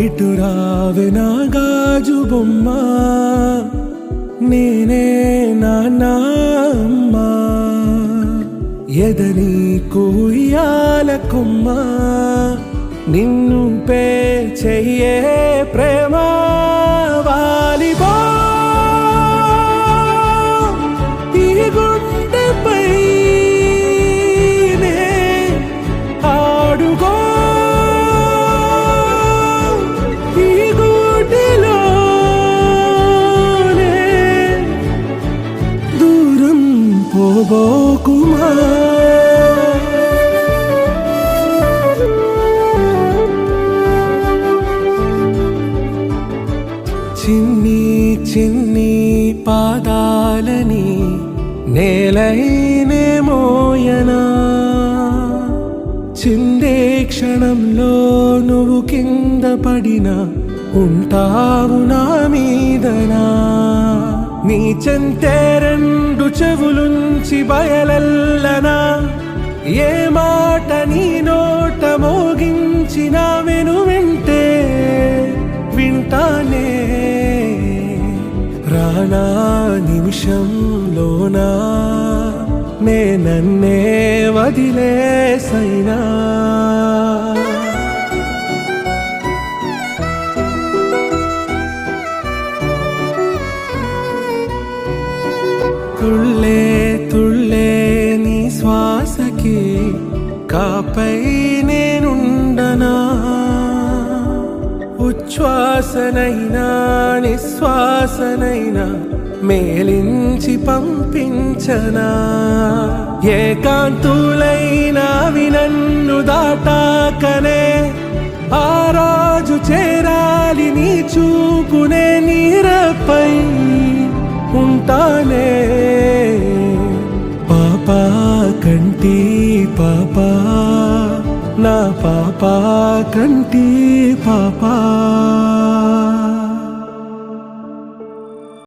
ఇటు రావే నా గాజు బొమ్మ, నేనే నాన్న అమ్మా. ఎదని కూయాల కొమ్మ, నిన్ను పే చెయ్యే ప్రేమ వాలిబా. ఈ గుండెపై ఆడుగో, ఈ గూటిలోనే దూరం పోబోకుమా. చిన్ని చిన్ని పాదాలని నేలైనే మోయనా, చిందే క్షణంలో నువ్వు కింద పడినా ఉంటావు నా మీదనా. నీ చెంతే రెండు చెవులుంచి బయలెల్లనా, ఏ మాట నీ నోట మోగించిన వెను వింటే వింటానే. రానా నిమిషంలోనా నే నన్నే వదిలేసైనా. తుళ్ళే తుళ్ళే నీ శ్వాసకి కాపై నేనుండనా, ఉచ్ఛ్వాసనైనా నిశ్వాసనైనా మేలించి పంపించనా. ఏకాంతులైనా వినన్ను దాటాకనే ఆ రోజు చేరాలి నీ చూపునే నీరపై ఉంటానే. పాపా కంటి పాపా, నా పాపా కంటి పాపా.